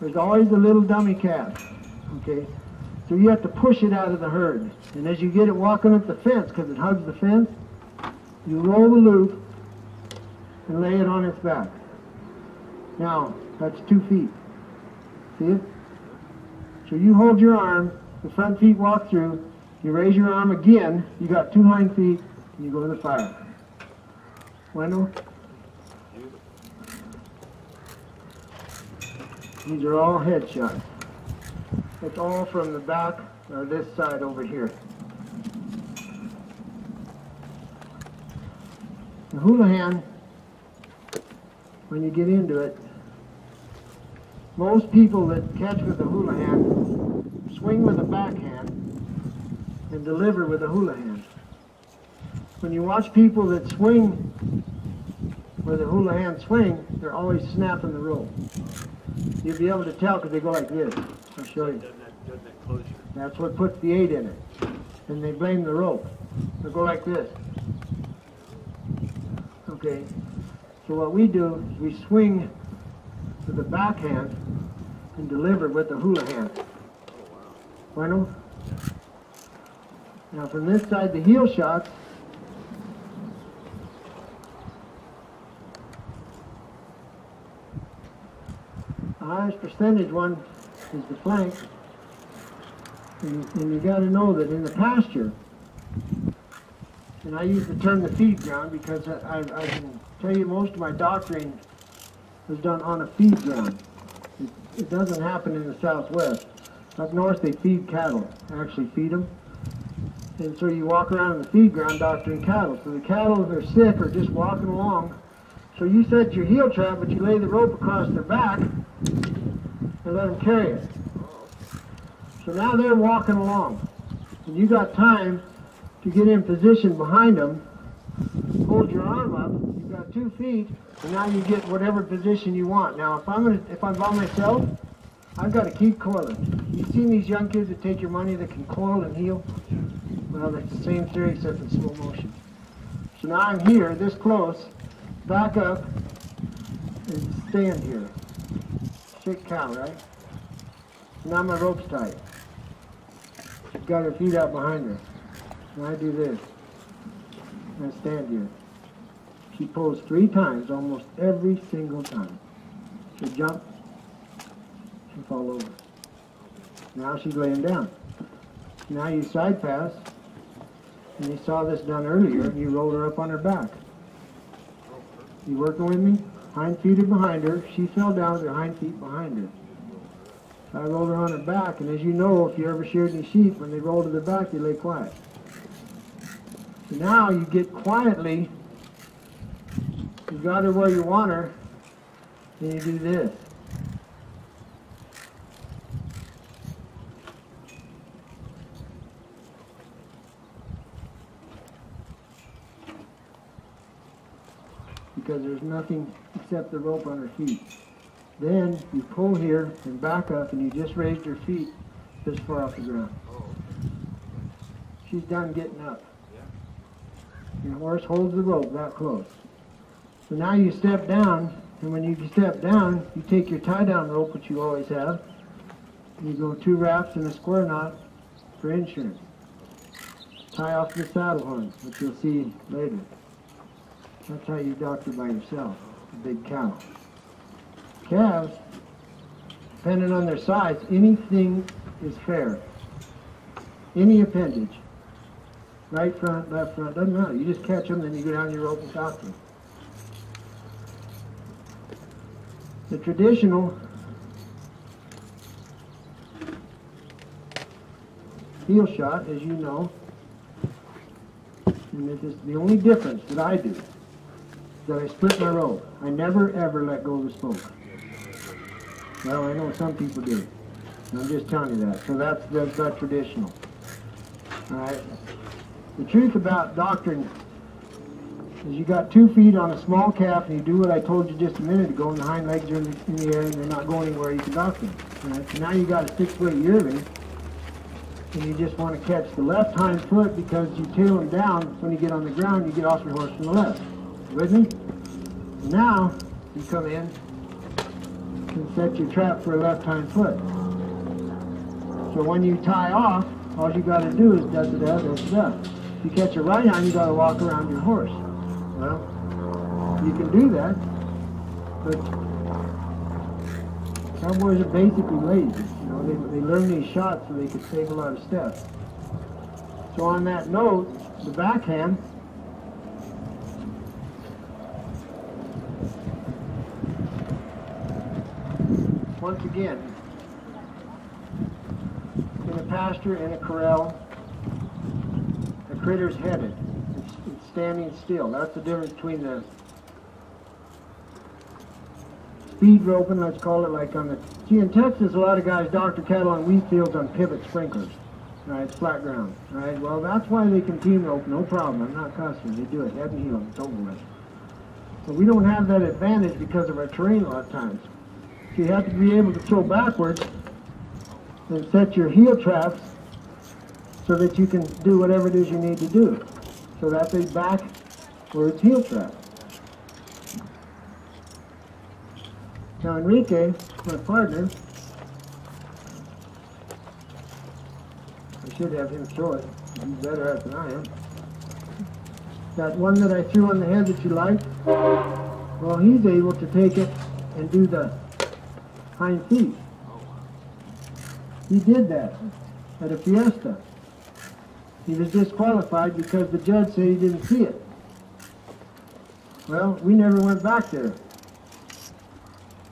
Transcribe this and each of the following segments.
there's always a little dummy calf, okay? So you have to push it out of the herd. And as you get it walking up the fence, because it hugs the fence, you roll the loop and lay it on its back. Now, that's 2 feet. See it? So you hold your arm, the front feet walk through, you raise your arm again, you got 2 hind feet, and you go to the fire. Wendell? These are all headshots. It's all from the back, or this side over here. The houlihan, when you get into it, most people that catch with a houlihan swing with a backhand and deliver with a houlihan. When you watch people that swing with a houlihan swing, they're always snapping the rope. You'll be able to tell because they go like this. I'll show you. That's what puts the 8 in it. And they blame the rope. They'll go like this. Okay. So what we do is we swing with the backhand and deliver with the houlihan. Bueno? Now from this side, the heel shots. The highest percentage one is the flank. And you got to know that in the pasture, and I use the term the feed ground because I can tell you most of my doctoring was done on a feed ground. It doesn't happen in the Southwest. Up north they feed cattle, actually feed them. And so you walk around in the feed ground doctoring cattle. So the cattle, if they're sick or just walking along, so you set your heel trap, but you lay the rope across their back and let them carry it. So now they're walking along. And you got time to get in position behind them, hold your arm up, you've got 2 feet, and now you get whatever position you want. Now if I'm by myself, I've got to keep coiling. You've seen these young kids that take your money that can coil and heel? Well, that's the same theory except in slow motion. So now I'm here, this close, back up, and stand here. Sick cow, right? Now my rope's tight. She's got her feet out behind her. And I do this. And I stand here. She pulls 3 times, almost every single time. She'll jump, she'll fall over. Now she's laying down. Now you side pass, and you saw this done earlier, and you roll her up on her back. You working with me? Hind feet are behind her. She fell down with her hind feet behind her. So I rolled her on her back, and as you know, if you ever sheared any sheep, when they roll to their back, they lay quiet. So now you get quietly, you got her where you want her, and you do this. Because there's nothing except the rope on her feet. Then you pull here and back up, and you just raised her feet this far off the ground. She's done getting up. Your horse holds the rope that close. So now you step down, and when you step down, you take your tie-down rope, which you always have, and you go 2 wraps and a square knot for insurance. Tie off the saddle horn, which you'll see later. That's how you doctor by yourself, a big cow. Calves, depending on their size, anything is fair. Any appendage. Right front, left front, doesn't matter. You just catch them, then you go down your rope and doctor them. The traditional heel shot, as you know, and this is the only difference that I do, that I split my rope. I never ever let go of the spoke. Well, I know some people do. I'm just telling you that. So that's not traditional. All right. The truth about doctoring is you got 2 feet on a small calf, and you do what I told you just a minute ago, and the hind legs are in the air, and they're not going anywhere. You can doctor them. All right. So now you got a 6-foot yearling, and you just want to catch the left hind foot because you tail them down. When you get on the ground, you get off your horse from the left. With me? Now, you come in, can set your trap for a left hind foot. So when you tie off, all you got to do is da-da-da, da-da-da. If you catch a right hind, you got to walk around your horse. Well, you can do that, but cowboys are basically lazy. You know, they learn these shots so they can save a lot of steps. So on that note, the backhand, once again, in a pasture, in a corral, the critter's headed. It's standing still. That's the difference between the speed roping, let's call it, like on the... See, in Texas, a lot of guys doctor cattle on wheat fields on pivot sprinklers. Right, it's flat ground. Right, well, that's why they can team rope, no problem. I'm not cussing. They do it, head and heel, it's over with. But we don't have that advantage because of our terrain a lot of times. So you have to be able to throw backwards and set your heel traps so that you can do whatever it is you need to do. So that's a backwards heel trap. Now Enrique, my partner, I should have him show it. He's better at it than I am. That one that I threw on the head that you liked, well, he's able to take it and do the hind feet. He did that at a fiesta. He was disqualified because the judge said he didn't see it. Well, we never went back there.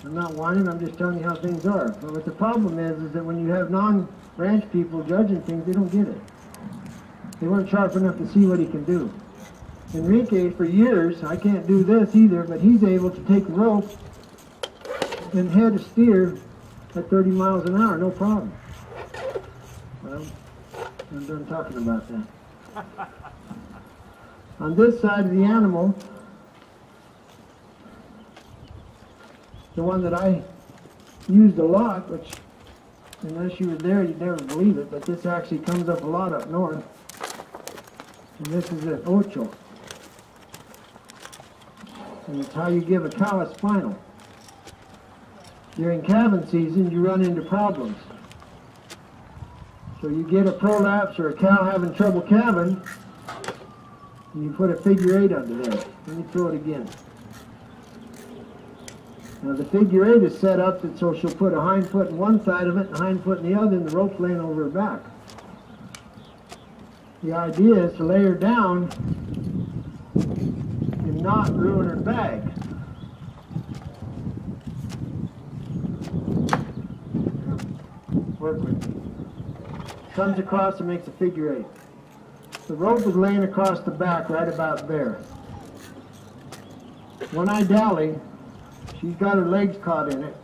I'm not whining, I'm just telling you how things are. But what the problem is that when you have non-ranch people judging things, they don't get it. They weren't sharp enough to see what he can do. Enrique, for years, I can't do this either, but he's able to take rope and head a steer at 30 miles an hour, no problem. Well, I'm done talking about that. On this side of the animal, the one that I used a lot, which unless you were there you'd never believe it, but this actually comes up a lot up north. And this is an ocho. And it's how you give a cow a spinal. During calving season you run into problems. So you get a prolapse or a cow having trouble calving, and you put a figure 8 under there. Let me throw it again. Now the figure 8 is set up so she'll put a hind foot in one side of it and a hind foot in the other, and the rope's laying over her back. The idea is to lay her down and not ruin her bag. Work with me. Comes across and makes a figure 8. The rope is laying across the back right about there. When I dally, she's got her legs caught in it.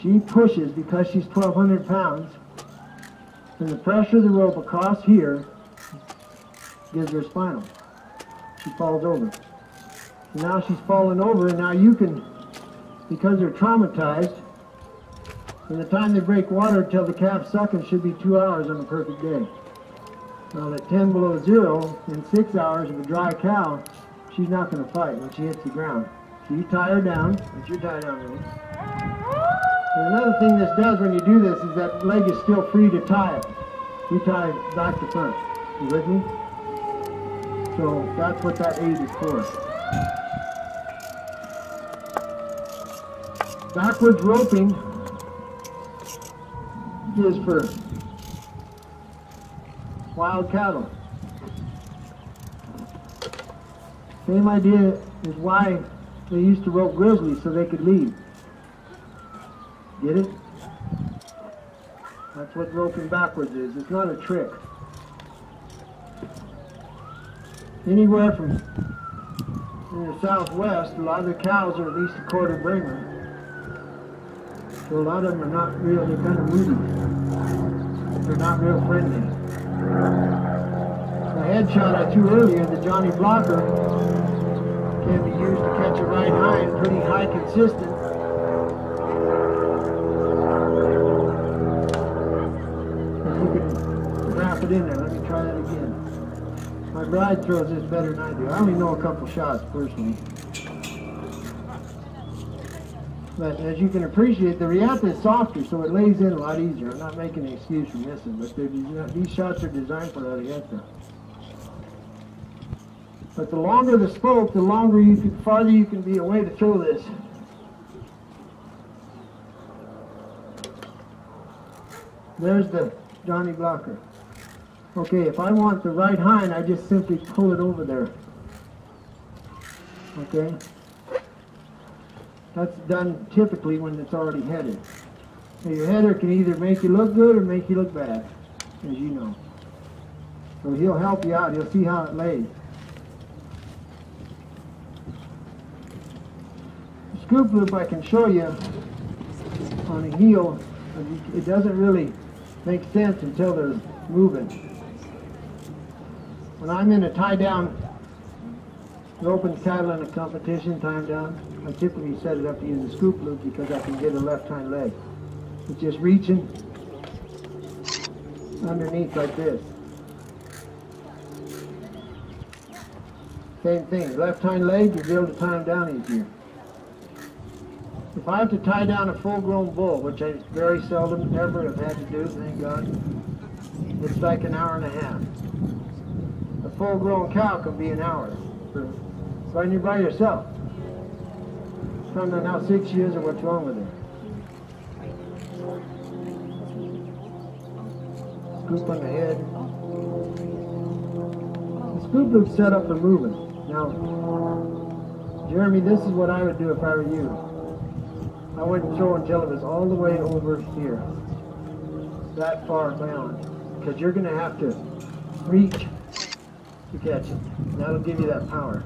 She pushes because she's 1,200 pounds, and the pressure of the rope across here gives her a spinal. She falls over. So now she's fallen over, and now you can, because they're traumatized, from the time they break water till the calf sucking should be 2 hours on a perfect day. Well, at 10 below zero, in 6 hours of a dry cow, she's not going to fight when she hits the ground. So you tie her down, and you tie down really. And another thing this does when you do this is that leg is still free to tie it. You tie back to front. You with me? So that's what that 8 is for. Backwards roping is for wild cattle. Same idea is why they used to rope grizzlies so they could leave. Get it? That's what roping backwards is. It's not a trick. Anywhere from in the southwest, a lot of the cows are at least a quarter bringer. So a lot of them are not real, they're kind of moody. They're not real friendly. The headshot I threw earlier, the Johnny Blocker, can be used to catch a right hind, pretty high consistent. And you can wrap it in there. Let me try that again. My bride throws this better than I do. I only know a couple shots personally. But as you can appreciate, the Riata is softer, so it lays in a lot easier. I'm not making an excuse for missing, but these shots are designed for that Riata. But the longer the spoke, the farther you can be away to throw this. There's the Johnny blocker. Okay, if I want the right hind, I just simply pull it over there. Okay? That's done typically when it's already headed. Now your header can either make you look good or make you look bad, as you know. So he'll help you out. He'll see how it lays. The scoop loop I can show you on a heel. It doesn't really make sense until they're moving. When I'm in a tie-down roping cattle in a competition, time down, I typically set it up to use a scoop loop because I can get a left hind leg. It's just reaching underneath like this. Same thing, left hind leg, you'll be able to tie them down easier. If I have to tie down a full-grown bull, which I very seldom ever have had to do, thank God, it's like an hour and a half. A full-grown cow can be an hour when you're by yourself. Depending on how sick she is or what's wrong with her. Scoop on the head. The scoop loop's set up for moving. Now, Jeremy, this is what I would do if I were you. I wouldn't throw until it was all the way over here. That far down. Because you're going to have to reach to catch it. That'll give you that power.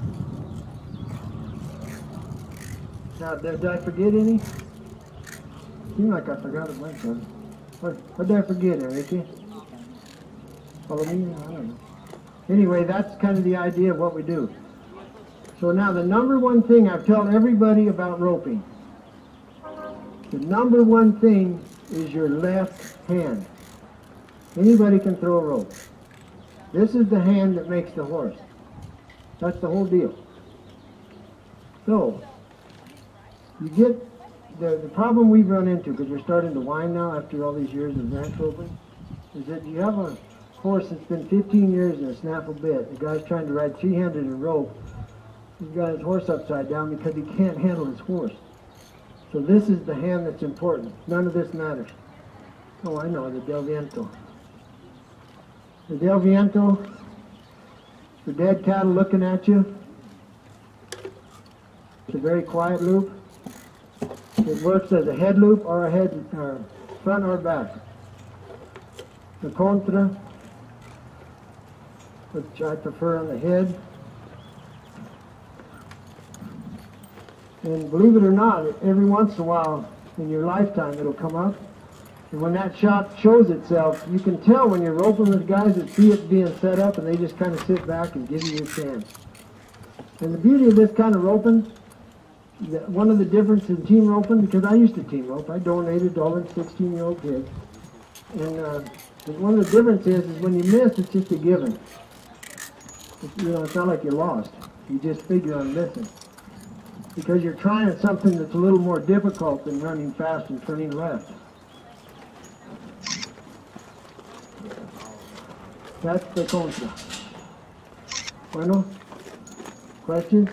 Now, did I forget any? Seemed like I forgot a bunch of them. What did I forget, Enrique? Follow me? I don't know. Anyway, that's kind of the idea of what we do. So now the number one thing I've told everybody about roping. The number one thing is your left hand. Anybody can throw a rope. This is the hand that makes the horse. That's the whole deal. So, you get the problem we've run into, because we're starting to wind now after all these years of ranch roping, is that you have a horse that's been 15 years in a snaffle bit. The guy's trying to ride three-handed in a rope. He's got his horse upside down because he can't handle his horse. So this is the hand that's important. None of this matters. Oh, I know, the Del Viento. The Del Viento, the dead cattle looking at you. It's a very quiet loop. It works as a head loop or a head, front or back. The contra, which I prefer on the head. And believe it or not, every once in a while in your lifetime it'll come up. And when that shot shows itself, you can tell when you're roping with guys that see it being set up and they just kind of sit back and give you your chance. And the beauty of this kind of roping, one of the differences in team roping, because I used to team rope, I donated to all the 16-year-old kids. And one of the differences is when you miss, it's just a given. It's not like you lost. You just figure on missing. Because you're trying something that's a little more difficult than running fast and turning left. That's the contra. Bueno, questions?